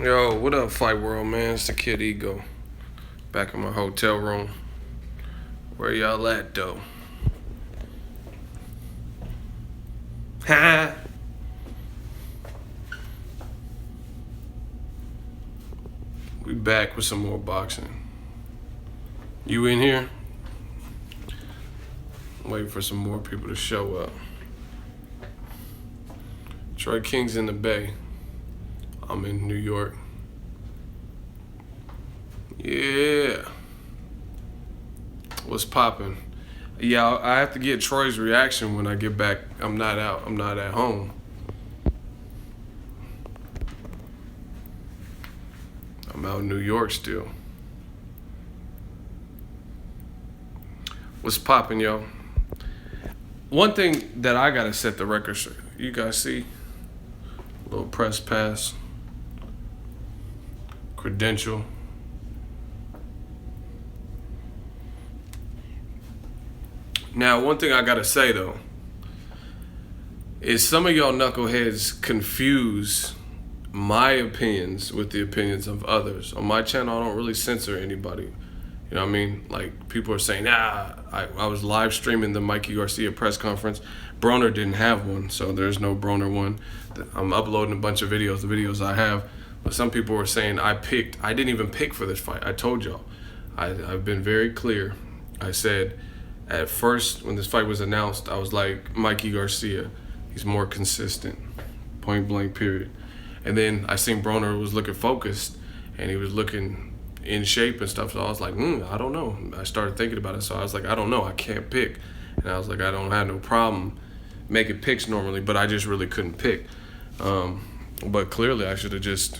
Yo, what up, Fight World, man? It's the Kid Ego. Back in my hotel room. Where y'all at, though? Ha! We back with some more boxing. You in here? Waiting for some more people to show up. Troy King's in the Bay. I'm in New York. Yeah. What's poppin'? Yeah, I have to get Troy's reaction when I get back. I'm not out. I'm not at home. I'm out in New York still. What's poppin', yo? One thing that I gotta set the record straight. You guys see? Little press pass. Credential. Now, one thing I gotta say though is some of y'all knuckleheads confuse my opinions with the opinions of others. On my channel, I don't really censor anybody. You know what I mean? Like, people are saying, I was live streaming the Mikey Garcia press conference. Broner didn't have one, so there's no Broner one. I'm uploading a bunch of videos, the videos I have. But some people were saying I didn't even pick for this fight. I told y'all. I've been very clear. I said, at first, when this fight was announced, I was like, Mikey Garcia, he's more consistent, point blank, period. And then I seen Broner was looking focused, and he was looking in shape and stuff, so I was like, I don't know. I started thinking about it, so I was like, I don't know, I can't pick. And I was like, I don't have no problem making picks normally, but I just really couldn't pick. But clearly I should have just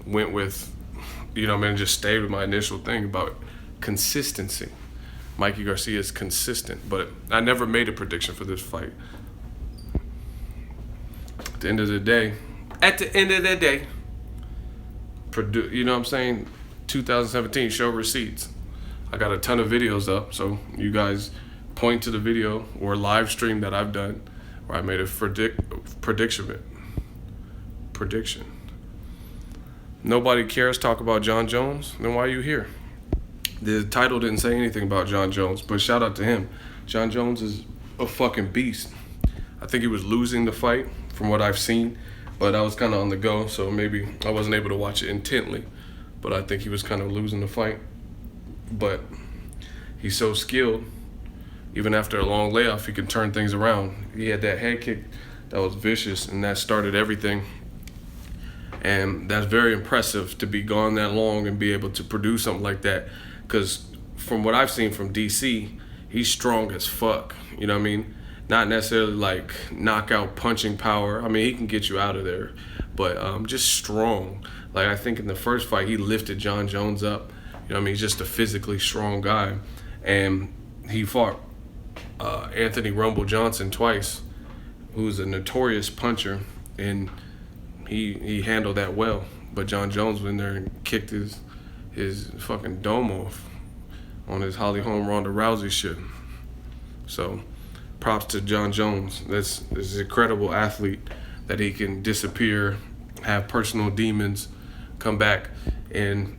went with, just stayed with my initial thing about consistency. Mikey Garcia is consistent, but I never made a prediction for this fight. At the end of the day, you know what I'm saying? 2017, show receipts. I got a ton of videos up, so you guys point to the video or live stream that I've done where I made a prediction. Nobody cares talk about Jon Jones, then why are you here? The title didn't say anything about Jon Jones, but shout out to him. Jon Jones is a fucking beast. I think he was losing the fight from what I've seen, but I was kind of on the go, so maybe I wasn't able to watch it intently. But I think he was kind of losing the fight. But he's so skilled. Even after a long layoff, he can turn things around. He had that head kick that was vicious, and that started everything. And that's very impressive to be gone that long and be able to produce something like that. Because from what I've seen from DC, he's strong as fuck. You know what I mean? Not necessarily like knockout punching power. I mean, he can get you out of there, but just strong. Like, I think in the first fight, he lifted Jon Jones up. You know what I mean? He's just a physically strong guy. And he fought Anthony Rumble Johnson twice, who's a notorious puncher, and he handled that well. But Jon Jones went in there and kicked his fucking dome off on his Holly Holm Ronda Rousey shit. So props to Jon Jones. This is an incredible athlete that he can disappear, have personal demons, come back and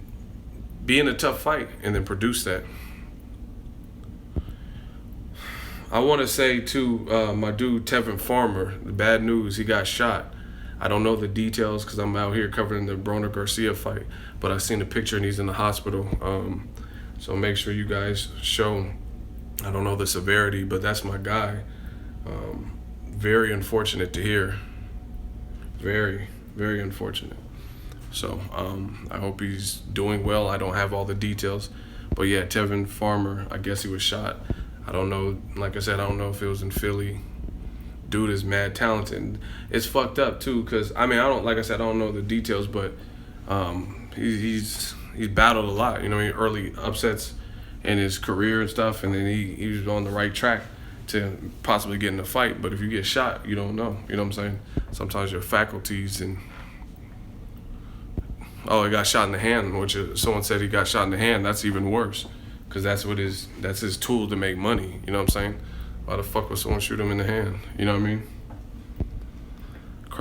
be in a tough fight and then produce that. I want to say to my dude Tevin Farmer, the bad news, he got shot. I don't know the details because I'm out here covering the Broner-Garcia fight, but I seen the picture and he's in the hospital. So make sure you guys show, I don't know the severity, but that's my guy. Very unfortunate to hear. Very, very unfortunate. So I hope he's doing well. I don't have all the details, but yeah, Tevin Farmer, I guess he was shot. I don't know, like I said, I don't know if it was in Philly. Dude is mad talented. It's fucked up too, cause I mean, like I said, I don't know the details, but he's battled a lot. You know, early upsets in his career and stuff, and then he was on the right track to possibly get in a fight. But if you get shot, you don't know. You know what I'm saying? Sometimes your faculties and he got shot in the hand, which someone said he got shot in the hand. That's even worse, cause that's his tool to make money. You know what I'm saying? Why the fuck would someone shoot him in the hand? You know what I mean?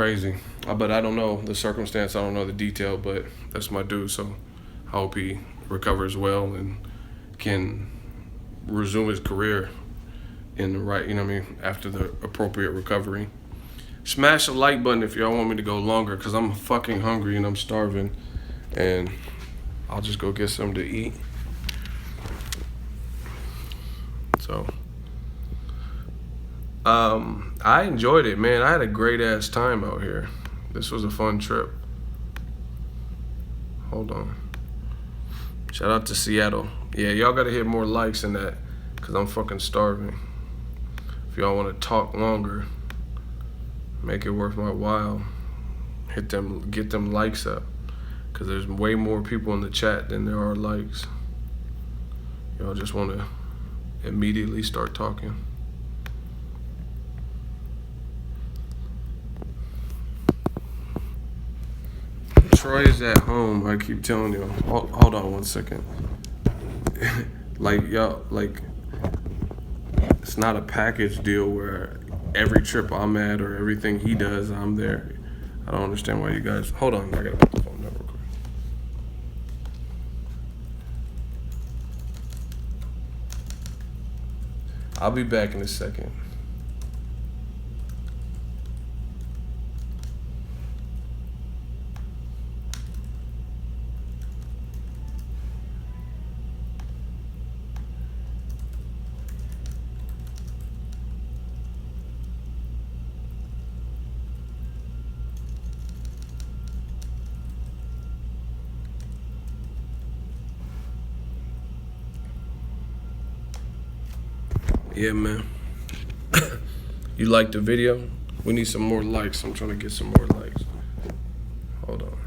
crazy. But I don't know the circumstance. I don't know the detail. But that's my dude. So I hope he recovers well and can resume his career in the right, you know what I mean, after the appropriate recovery. Smash the like button if y'all want me to go longer, because I'm fucking hungry and I'm starving. And I'll just go get something to eat. So, I enjoyed it, man. I had a great ass time out here. This was a fun trip. Hold on. Shout out to Seattle. Yeah, y'all gotta hit more likes than that, because I'm fucking starving. If y'all want to talk longer, make it worth my while, get them likes up, because there's way more people in the chat than there are likes. Y'all just want to immediately start talking. Troy is at home. I keep telling y'all. Hold on 1 second. Like, y'all, like, it's not a package deal where every trip I'm at or everything he does, I'm there. I don't understand why you guys... Hold on, I gotta put the phone down real quick. I'll be back in a second. Yeah, man. You liked the video? We need some more likes. I'm trying to get some more likes. Hold on. What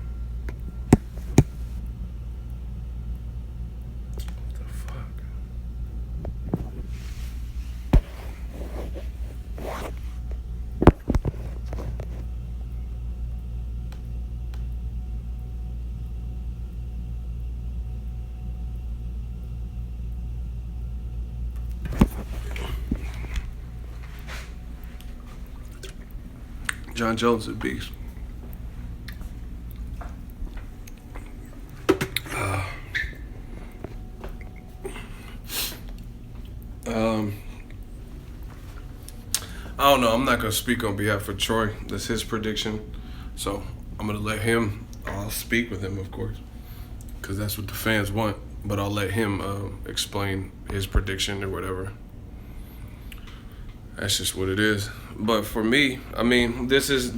the fuck? Jon Jones is a beast. I don't know. I'm not going to speak on behalf of Troy. That's his prediction. So I'm going to let him, I'll speak with him, of course, because that's what the fans want. But I'll let him explain his prediction or whatever. That's just what it is. But for me, I mean, this was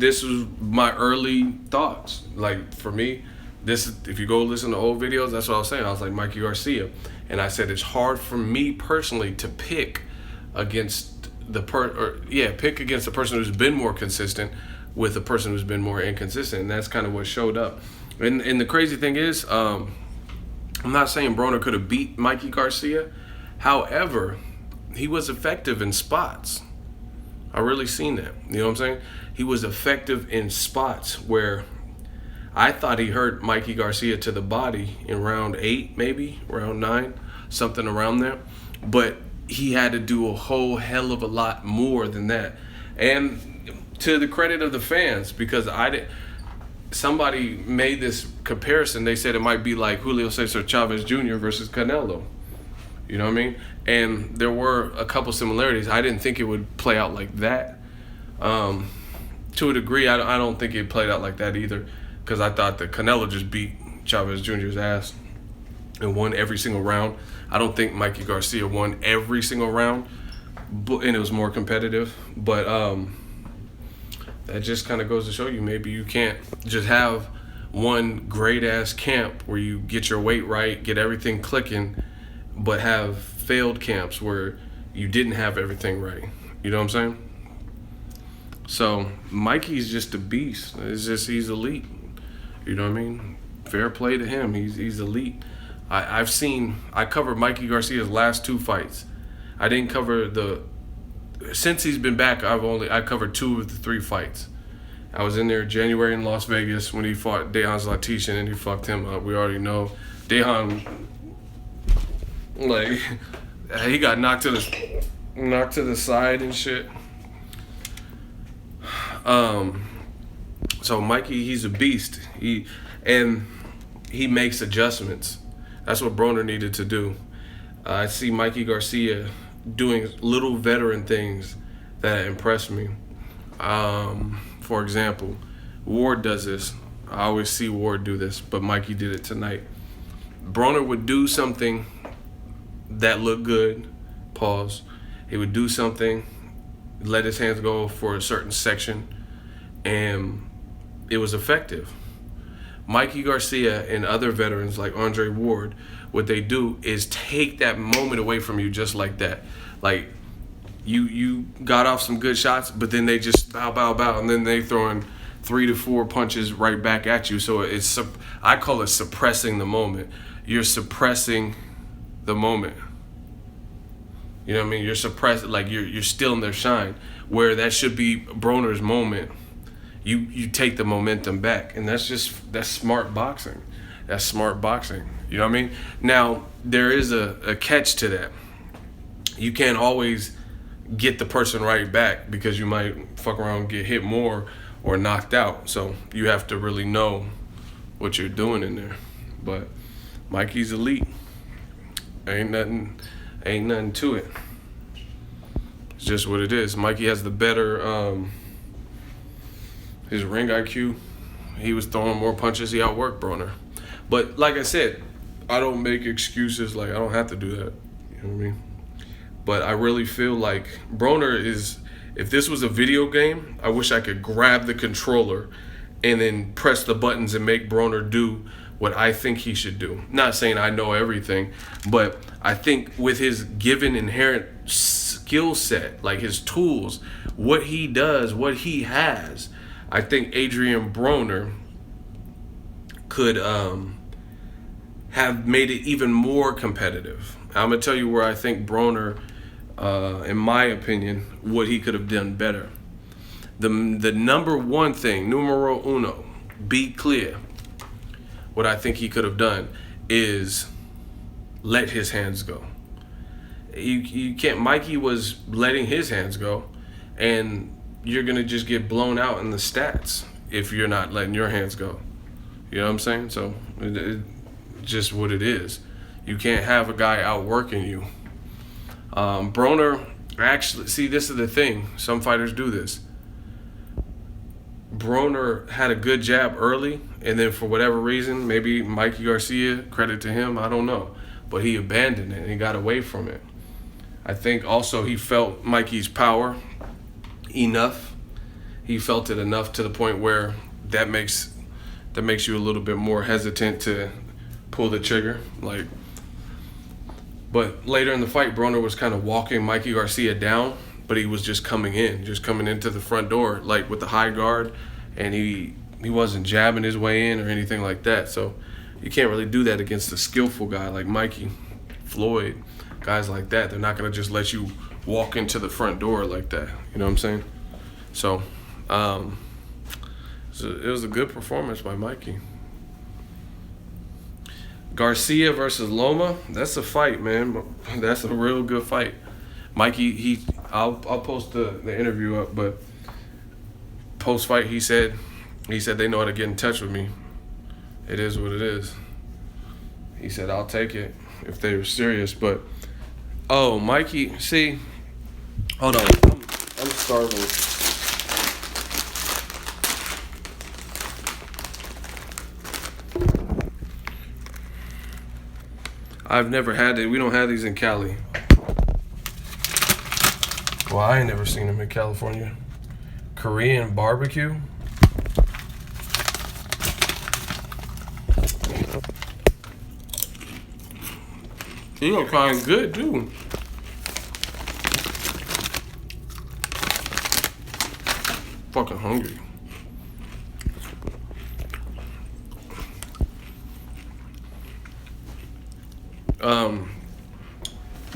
my early thoughts. Like, for me, if you go listen to old videos, that's what I was saying. I was like Mikey Garcia. And I said it's hard for me personally to pick against pick against the person who's been more consistent with the person who's been more inconsistent. And that's kind of what showed up. And the crazy thing is, I'm not saying Broner could have beat Mikey Garcia. However, he was effective in spots. I really seen that. You know what I'm saying? He was effective in spots where I thought he hurt Mikey Garcia to the body in round 8, maybe, round 9, something around there. But he had to do a whole hell of a lot more than that. And to the credit of the fans, because somebody made this comparison. They said it might be like Julio Cesar Chavez Jr. versus Canelo. You know what I mean? And there were a couple similarities. I didn't think it would play out like that. To a degree, I don't think it played out like that either, because I thought that Canelo just beat Chavez Jr.'s ass and won every single round. I don't think Mikey Garcia won every single round, and it was more competitive. But that just kind of goes to show you, maybe you can't just have one great-ass camp where you get your weight right, get everything clicking, but have failed camps where you didn't have everything right. You know what I'm saying? So Mikey's just a beast. It's just, he's elite. You know what I mean? Fair play to him. He's elite. I covered Mikey Garcia's last 2 fights. I didn't cover since he's been back, I covered 2 of the 3 fights. I was in there January in Las Vegas when he fought Dejan Zlatić and he fucked him up. We already know. Dejan, like, he got knocked to the side and shit. So Mikey, he's a beast. He makes adjustments. That's what Broner needed to do. I see Mikey Garcia doing little veteran things that impress me. For example, Ward does this. I always see Ward do this, but Mikey did it tonight. Broner would do something that looked good, pause. He would do something, let his hands go for a certain section, and it was effective. Mikey Garcia and other veterans like Andre Ward, what they do is take that moment away from you just like that. Like, you got off some good shots, but then they just bow, and then they throwing 3 to 4 punches right back at you. So I call it suppressing the moment. You're suppressing the moment. You know what I mean? You're suppressed, like you're stealing their shine. Where that should be Broner's moment, you take the momentum back, and that's smart boxing. That's smart boxing. You know what I mean? Now there is a catch to that. You can't always get the person right back because you might fuck around and get hit more or knocked out. So you have to really know what you're doing in there. But Mikey's elite. Ain't nothing to it. It's just what it is. Mikey has the better his ring IQ. He was throwing more punches. He outworked Broner. But like I said, I don't make excuses. Like, I don't have to do that. You know what I mean? But I really feel like Broner is, if this was a video game, I wish I could grab the controller and then press the buttons and make Broner do what I think he should do. Not saying I know everything, but I think with his given inherent skill set, like his tools, what he does, what he has, I think Adrian Broner could have made it even more competitive. I'm going to tell you where I think Broner, in my opinion, what he could have done better. The number one thing, numero uno, be clear, what I think he could have done is let his hands go. You can't, Mikey was letting his hands go, and you're going to just get blown out in the stats if you're not letting your hands go. You know what I'm saying? So it's just what it is. You can't have a guy outworking you. Broner, actually, see, this is the thing. Some fighters do this. Broner had a good jab early, and then for whatever reason, maybe Mikey Garcia, credit to him, I don't know, but he abandoned it and he got away from it. I think also he felt Mikey's power enough. He felt it enough to the point where that makes you a little bit more hesitant to pull the trigger. But later in the fight, Broner was kind of walking Mikey Garcia down, but he was just coming into the front door, like with the high guard, and he wasn't jabbing his way in or anything like that. So you can't really do that against a skillful guy like Mikey, Floyd, guys like that. They're not going to just let you walk into the front door like that. You know what I'm saying? So it was a good performance by Mikey. Garcia versus Loma, that's a fight, man. That's a real good fight. Mikey, I'll post the interview up, but post-fight he said they know how to get in touch with me. It is what it is. He said I'll take it if they were serious, but Mikey, see, hold on, I'm starving. I've never had it. We don't have these in Cali. Well, I ain't never seen them in California. Korean barbecue? They look kind of good, too. Fucking hungry.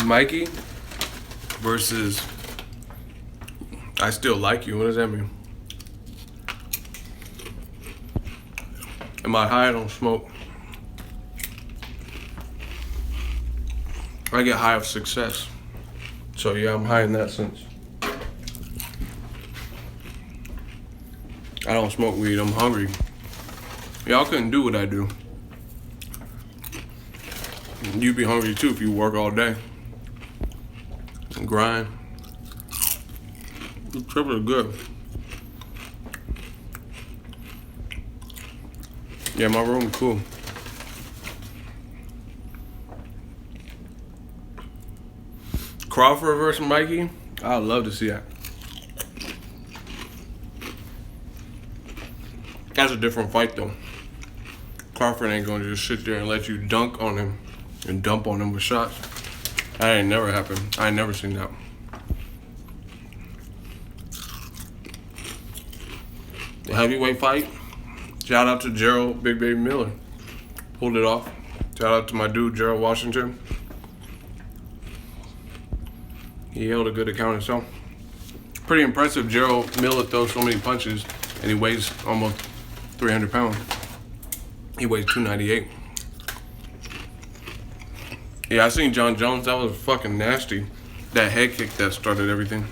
Mikey versus I Still Like You. What does that mean? Am I high? I don't smoke. I get high of success. So yeah, I'm high in that sense. I don't smoke weed. I'm hungry. Y'all couldn't do what I do. You'd be hungry too if you work all day and grind. The triple is good. Yeah, my room is cool. Crawford versus Mikey. I'd love to see that. That's a different fight though. Crawford ain't gonna just sit there and let you dunk on him and dump on him with shots. That ain't never happened. I ain't never seen that. The heavyweight fight. Shout out to Gerald Big Baby Miller. Pulled it off. Shout out to my dude Gerald Washington. He held a good account of himself. Pretty impressive. Gerald Miller throws so many punches and he weighs almost 300 pounds. He weighs 298. Yeah, I seen Jon Jones. That was fucking nasty. That head kick that started everything.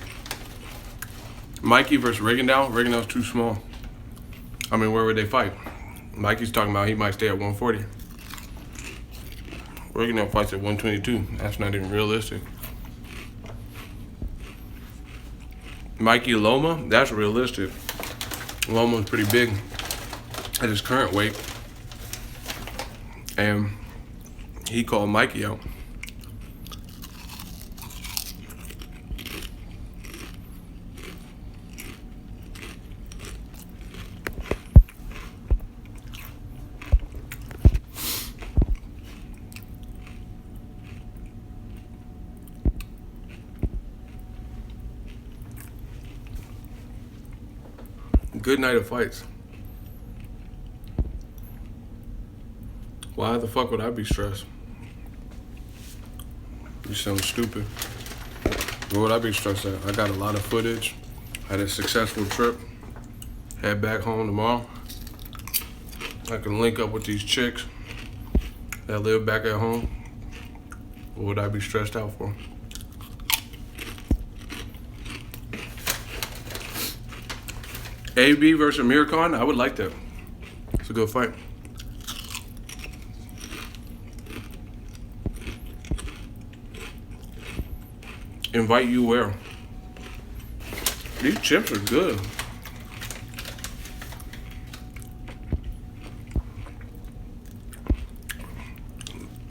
Mikey versus Rigondeaux. Rigondeaux's too small. I mean, where would they fight? Mikey's talking about he might stay at 140. Rigondeaux fights at 122. That's not even realistic. Mikey Loma, that's realistic. Loma's pretty big at his current weight. And he called Mikey out. Good night of fights. Why the fuck would I be stressed? You sound stupid. Where would I be stressed at? I got a lot of footage. Had a successful trip. Head back home tomorrow. I can link up with these chicks that live back at home. What would I be stressed out for? AB versus Amir Khan, I would like that. It's a good fight. Invite you where? These chips are good.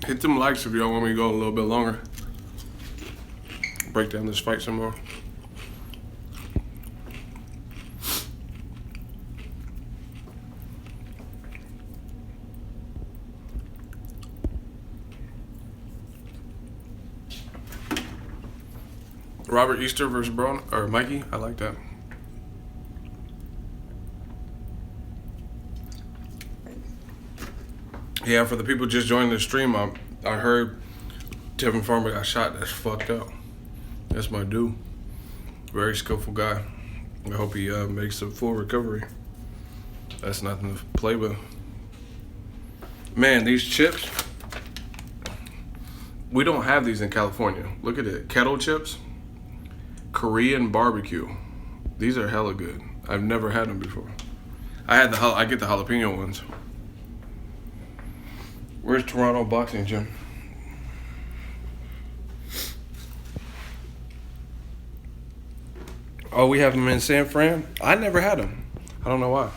Hit them likes if y'all want me to go a little bit longer. Break down this fight some more. Robert Easter versus Mikey. I like that. Yeah, for the people just joining the stream, I heard Tevin Farmer got shot. That's fucked up. That's my dude. Very skillful guy. I hope he makes a full recovery. That's nothing to play with. Man, these chips, we don't have these in California. Look at it. Kettle chips. Korean barbecue. These are hella good. I've never had them before. I get the jalapeno ones. Where's Toronto Boxing Gym? Oh, we have them in San Fran? I never had them. I don't know why.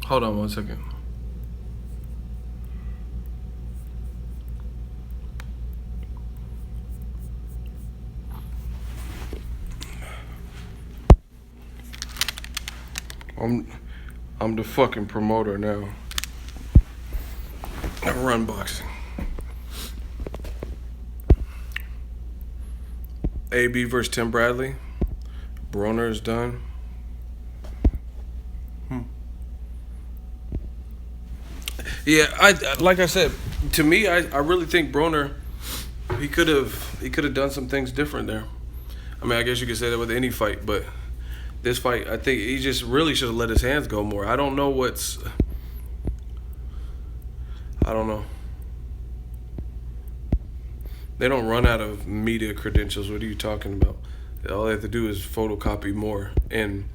Hold on 1 second. I'm the fucking promoter now. I run boxing. AB versus Tim Bradley. Broner is done. Yeah, like I said, to me, I really think Broner, he could have done some things different there. I mean, I guess you could say that with any fight, but this fight, I think he just really should have let his hands go more. I don't know. They don't run out of media credentials. What are you talking about? All they have to do is photocopy more, and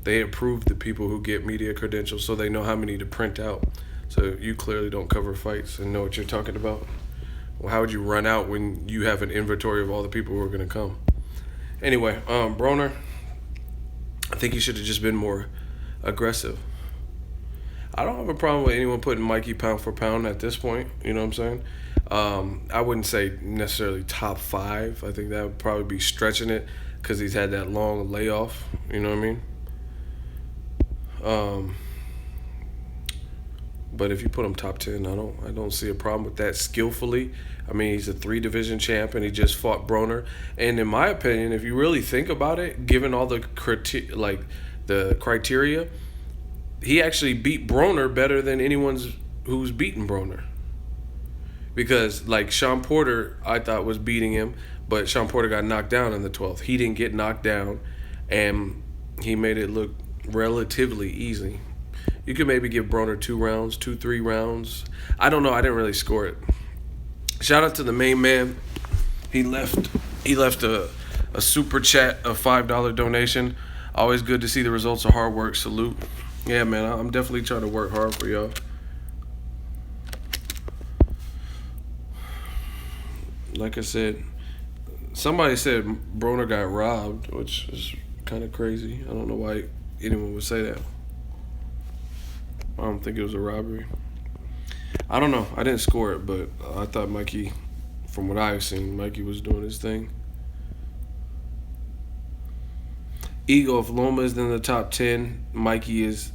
they approve the people who get media credentials, so they know how many to print out. So you clearly don't cover fights and know what you're talking about. Well, how would you run out when you have an inventory of all the people who are going to come? Anyway, Broner, I think he should have just been more aggressive. I don't have a problem with anyone putting Mikey pound for pound at this point. You know what I'm saying? I wouldn't say necessarily top 5. I think that would probably be stretching it because he's had that long layoff. You know what I mean? But if you put him top 10, I don't see a problem with that skillfully. I mean, he's a 3-division champ, and he just fought Broner. And in my opinion, if you really think about it, given all the criteria, he actually beat Broner better than anyone who's beaten Broner. Because, like, Sean Porter, I thought was beating him, but Sean Porter got knocked down in the 12th. He didn't get knocked down, and he made it look relatively easy. You could maybe give Broner 2 rounds, 3 rounds. I don't know. I didn't really score it. Shout out to the main man. He left a super chat, a $5 donation. Always good to see the results of hard work. Salute. Yeah, man, I'm definitely trying to work hard for y'all. Like I said, somebody said Broner got robbed, which is kind of crazy. I don't know why anyone would say that. I don't think it was a robbery. I don't know. I didn't score it, but I thought Mikey, from what I've seen, Mikey was doing his thing. Ego, if Loma is in the top 10, Mikey is,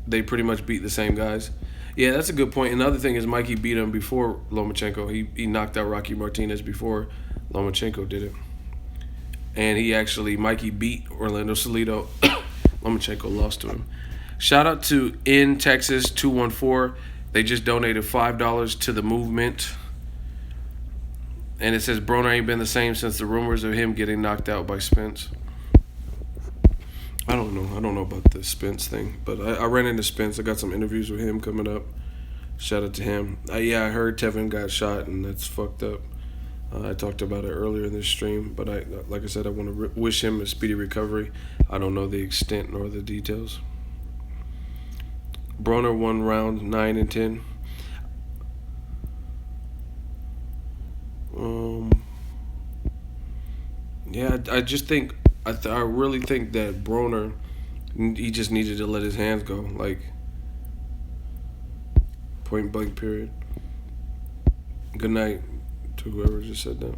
they pretty much beat the same guys. Yeah, that's a good point. Another thing is Mikey beat him before Lomachenko. He knocked out Rocky Martinez before Lomachenko did it. And Mikey beat Orlando Salido. Lomachenko lost to him. Shout out to In Texas 214. They just donated $5 to the movement. And it says Broner ain't been the same since the rumors of him getting knocked out by Spence. I don't know. I don't know about the Spence thing. But I ran into Spence. I got some interviews with him coming up. Shout out to him. I heard Tevin got shot, and that's fucked up. I talked about it earlier in this stream. But like I said, I want to wish him a speedy recovery. I don't know the extent nor the details. Broner won round 9 and 10. I just think I really think that Broner, he just needed to let his hands go, like point blank period. Good night to whoever just said that.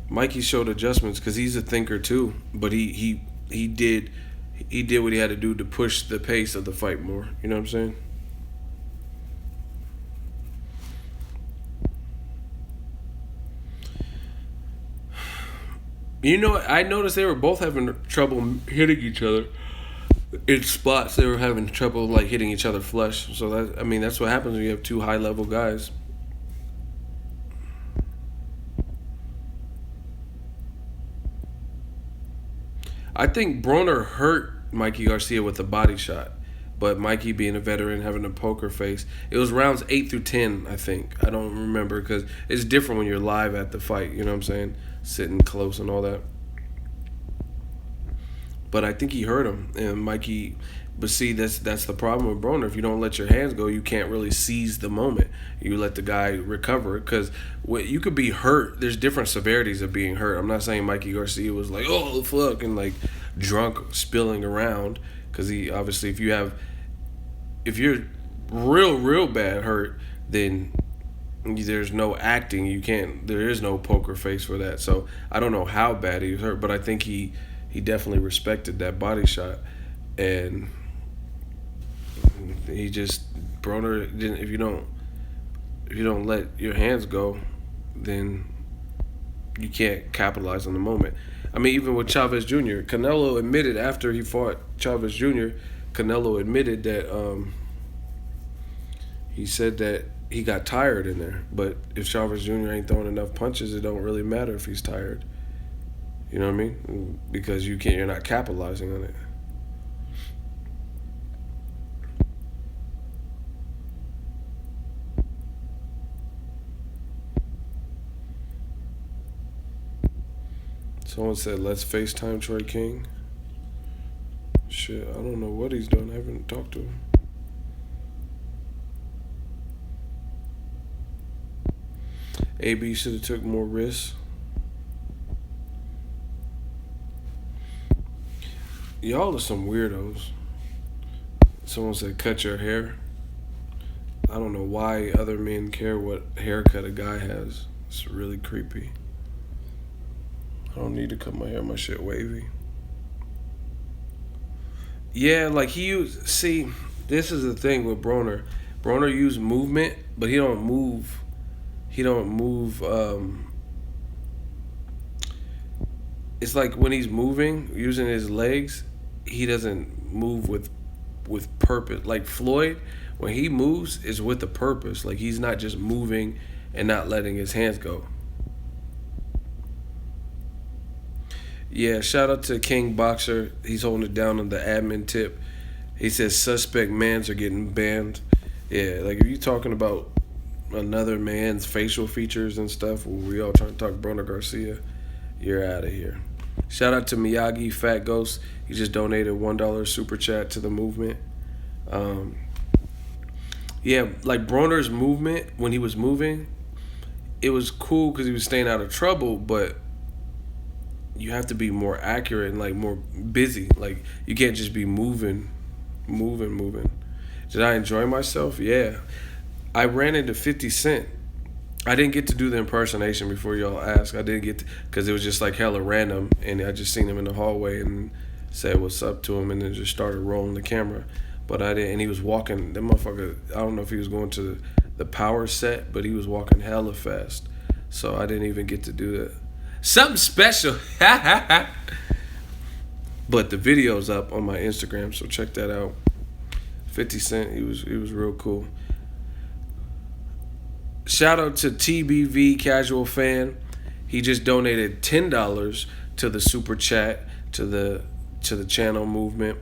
Mikey showed adjustments because he's a thinker too, but he did what he had to do to push the pace of the fight more. You know what I'm saying? You know, I noticed they were both having trouble hitting each other in spots. They were having trouble like hitting each other flush. So that's what happens when you have 2 high-level guys. I think Broner hurt Mikey Garcia with a body shot, but Mikey, being a veteran, having a poker face. It was rounds 8 through 10, I think. I don't remember because it's different when you're live at the fight. You know what I'm saying? Sitting close and all that. But I think he hurt him, and Mikey. But see, that's the problem with Broner. If you don't let your hands go, you can't really seize the moment. You let the guy recover, because you could be hurt. There's different severities of being hurt. I'm not saying Mikey Garcia was like, oh fuck, and like drunk spilling around, because he obviously, if you're real bad hurt, then there's no acting. There is no poker face for that. So I don't know how bad he was hurt, but I think he definitely respected that body shot, and he just, Broner didn't. If you don't let your hands go, then you can't capitalize on the moment. I mean, even with Chavez Jr., Canelo admitted after he fought Chavez Jr., Canelo admitted that he said that he got tired in there. But if Chavez Jr. ain't throwing enough punches, it don't really matter if he's tired. You know what I mean? Because you're not capitalizing on it. Someone said, let's FaceTime Troy King. Shit, I don't know what he's doing. I haven't talked to him. AB should have took more risks. Y'all are some weirdos. Someone said, cut your hair. I don't know why other men care what haircut a guy has. It's really creepy. I don't need to cut my hair. My shit wavy. Yeah, like see, this is the thing with Broner. Broner used movement, but he don't move. It's like when he's moving, using his legs, he doesn't move with purpose. Like Floyd, when he moves, is with a purpose. Like he's not just moving and not letting his hands go. Yeah, shout out to King Boxer. He's holding it down on the admin tip. He says suspect mans are getting banned. Yeah, like if you talking about another man's facial features and stuff, where we all trying to talk Broner-Garcia, you're out of here. Shout out to Miyagi Fat Ghost. He just donated $1 super chat to the movement. Yeah, like Broner's movement, when he was moving, it was cool because he was staying out of trouble, but you have to be more accurate and like more busy. Like you can't just be moving. Did I enjoy myself? Yeah. I ran into 50 Cent. I didn't get to do the impersonation before y'all asked. I didn't get to, because it was just like hella random, and I just seen him in the hallway and said what's up to him and then just started rolling the camera. But I didn't, and he was walking, that motherfucker, I don't know if he was going to the power set, but he was walking hella fast. So I didn't even get to do that. Something special. But the video's up on my Instagram, so check that out. 50 Cent, he was real cool. Shout out to TBV Casual Fan. He just donated $10 to the super chat to the channel movement.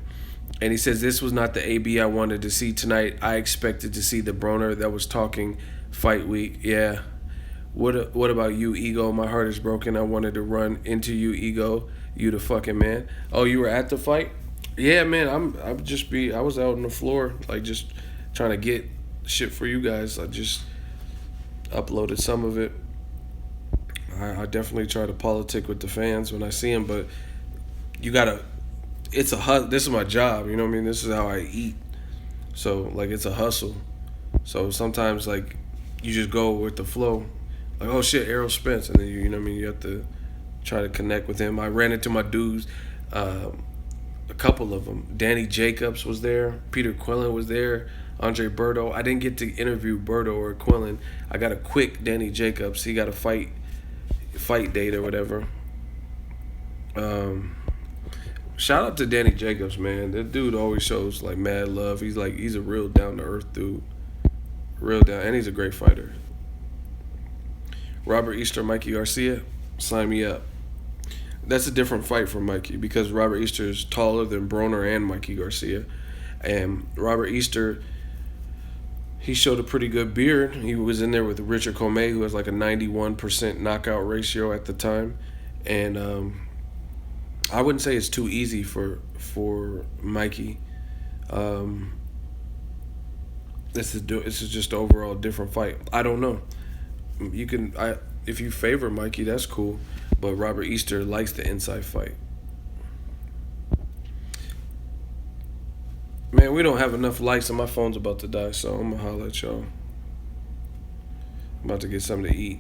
And he says, this was not the AB I wanted to see tonight. I expected to see the Broner that was talking fight week. Yeah. What about you, Ego? My heart is broken. I wanted to run into you, Ego. You the fucking man. Oh, you were at the fight? Yeah, man. I was out on the floor, like just trying to get shit for you guys. I just uploaded some of it. I definitely try to politic with the fans when I see them, but you gotta. It's a hustle. This is my job. You know what I mean? This is how I eat. So like it's a hustle. So sometimes like you just go with the flow. Like, oh shit, Errol Spence, and then you know what I mean, you have to try to connect with him. I ran into my dudes, a couple of them. Danny Jacobs was there, Peter Quillen was there, Andre Berto. I didn't get to interview Berto or Quillen. I got a quick Danny Jacobs. He got a fight date or whatever. Shout out to Danny Jacobs, man. That dude always shows like mad love. He's a real down to earth dude, real down, and he's a great fighter. Robert Easter, Mikey Garcia, sign me up. That's a different fight for Mikey because Robert Easter is taller than Broner and Mikey Garcia. And Robert Easter, he showed a pretty good beard. He was in there with Richard Comey, who has like a 91% knockout ratio at the time. And I wouldn't say it's too easy for Mikey. This is just an overall different fight. I don't know. If you favor Mikey, that's cool, but Robert Easter likes the inside fight. Man, we don't have enough likes and my phone's about to die, so I'm gonna holler at y'all. I'm about to get something to eat.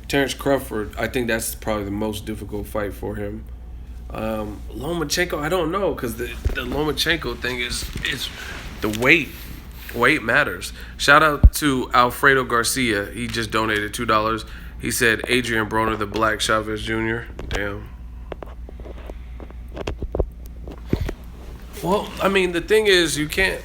Terrence Crawford, I think that's probably the most difficult fight for him. Lomachenko, I don't know, because the Lomachenko thing is the weight. Weight matters. Shout out to Alfredo Garcia. He just donated $2. He said Adrian Broner, the Black Chavez Jr. Damn. Well, I mean, the thing is, you can't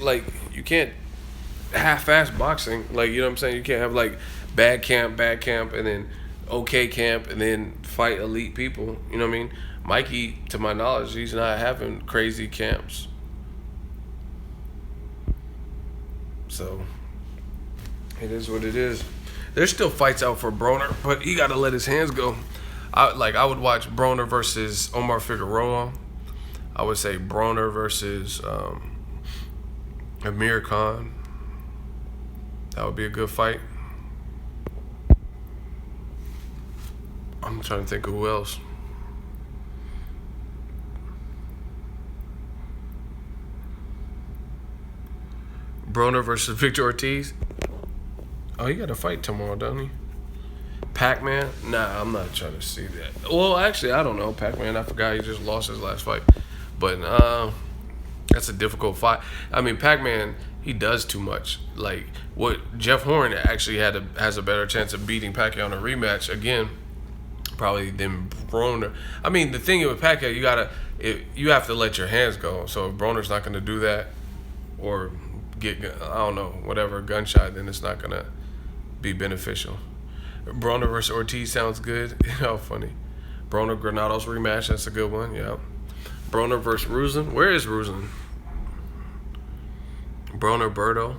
half-ass boxing. Like, you know what I'm saying? You can't have like bad camp, and then okay camp, and then fight elite people. You know what I mean? Mikey, to my knowledge, he's not having crazy camps. So, it is what it is. There's still fights out for Broner, but he got to let his hands go. I would watch Broner versus Omar Figueroa. I would say Broner versus Amir Khan. That would be a good fight. I'm trying to think of who else. Broner versus Victor Ortiz. Oh, he got a fight tomorrow, doesn't he? Pac-Man? Nah, I'm not trying to see that. Well, actually, I don't know. Pac-Man, I forgot he just lost his last fight. But that's a difficult fight. I mean, Pac-Man, he does too much. Like, what Jeff Horn actually has a better chance of beating Pacquiao in a rematch, again, probably than Broner. I mean, the thing with Pacquiao, you have to let your hands go. So if Broner's not going to do that or get, I don't know, whatever, gunshot, then it's not going to be beneficial. Broner versus Ortiz sounds good. Funny. Broner Granados rematch, that's a good one, yeah. Broner versus Ruzin. Where is Ruzin? Broner Berto.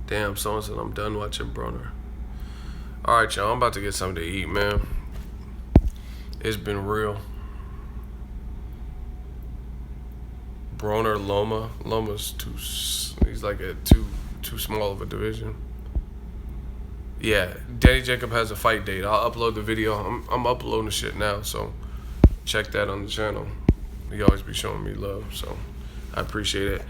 Damn, someone said I'm done watching Broner. Alright, y'all, I'm about to get something to eat, man. It's been real. Broner Loma. Loma's he's like too small of a division. Yeah, Danny Jacob has a fight date. I'll upload the video. I'm uploading the shit now, so check that on the channel. He always be showing me love, so I appreciate it.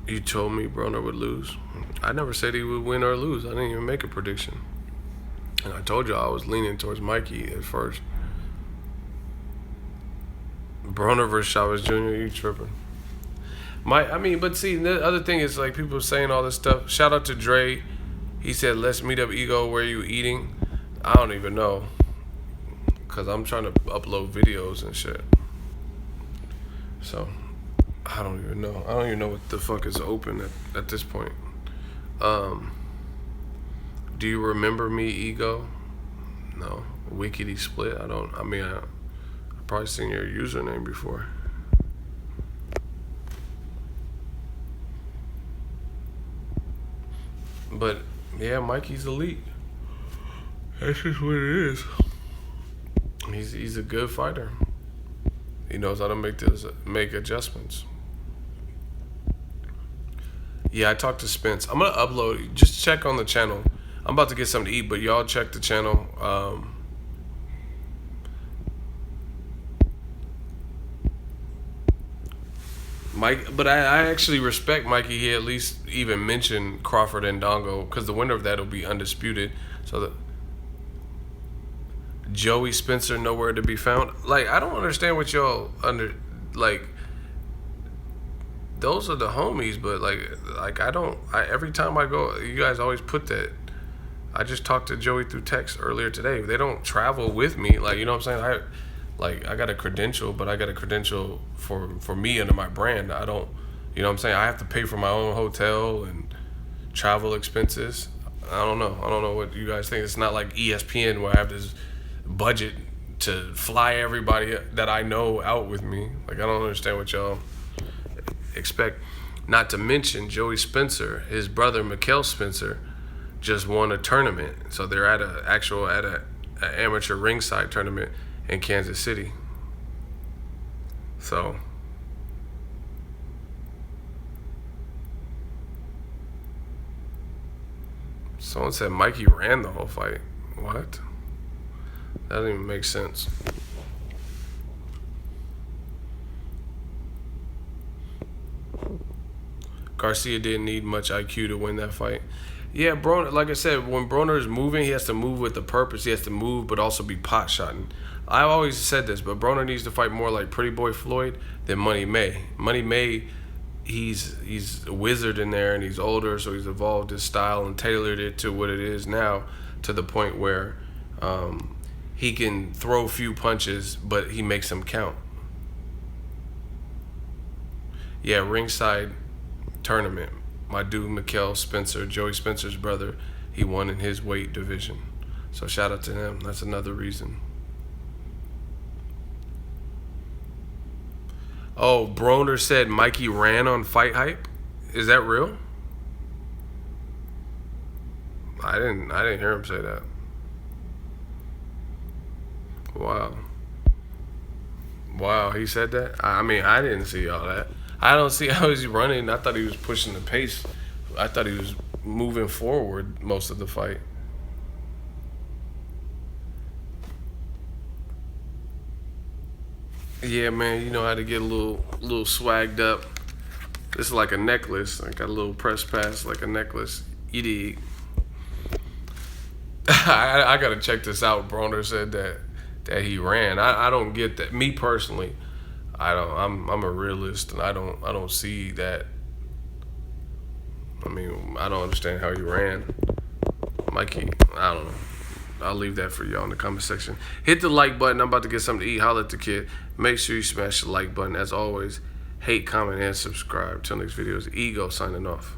You told me Broner would lose. I never said he would win or lose. I didn't even make a prediction. And I told you I was leaning towards Mikey at first. Broner versus Chavez Jr., you tripping. But see, the other thing is, like, people saying all this stuff. Shout out to Dre. He said, let's meet up, Ego. Where you eating? I don't even know. Because I'm trying to upload videos and shit. So, I don't even know. I don't even know what the fuck is open at this point. Do you remember me, Ego? No. Wickedy Split? I've probably seen your username before. But yeah, Mikey's elite. That's just what it is. He's a good fighter. He knows how to make adjustments. Yeah, I talked to Spence. I'm gonna upload. Just check on the channel. I'm about to get something to eat, but y'all check the channel. But I actually respect Mikey. He at least even mentioned Crawford and Dongo, because the winner of that will be undisputed. So the Joey Spencer nowhere to be found. Like, I don't understand what y'all those are the homies, but every time I go, you guys always put that. I just talked to Joey through text earlier today. They don't travel with me, like, you know what I'm saying? I got a credential, but I got a credential for me under my brand. I don't, you know what I'm saying? I have to pay for my own hotel and travel expenses. I don't know what you guys think. It's not like ESPN where I have this budget to fly everybody that I know out with me. Like, I don't understand what y'all expect. Not to mention Joey Spencer, his brother Mikkel Spencer, just won a tournament. So they're at an amateur ringside tournament in Kansas City. So someone said Mikey ran the whole fight. What? That doesn't even make sense. Garcia didn't need much IQ to win that fight. Yeah, Broner, like I said, when Broner is moving, he has to move with a purpose. He has to move, but also be pot-shotting. I've always said this, but Broner needs to fight more like Pretty Boy Floyd than Money May. Money May, he's a wizard in there, and he's older, so he's evolved his style and tailored it to what it is now, to the point where he can throw a few punches, but he makes them count. Yeah, ringside tournament. My dude Mikkel Spencer, Joey Spencer's brother, he won in his weight division. So shout out to him. That's another reason. Oh, Broner said Mikey ran on Fight Hype. Is that real? I didn't hear him say that. Wow. Wow, he said that? I mean, I didn't see all that. I don't see how he's running. I thought he was pushing the pace. I thought he was moving forward most of the fight. Yeah, man, you know how to get a little swagged up. This is like a necklace. I got a little press pass like a necklace. You dig? I gotta check this out. Broner said that he ran. I don't get that. Me personally, I don't. I'm a realist, and I don't see that. I mean, I don't understand how he ran. Mikey, I don't know. I'll leave that for y'all in the comment section. Hit the like button. I'm about to get something to eat. Holla at the kid. Make sure you smash the like button. As always, hate, comment, and subscribe. Till next video, Ego signing off.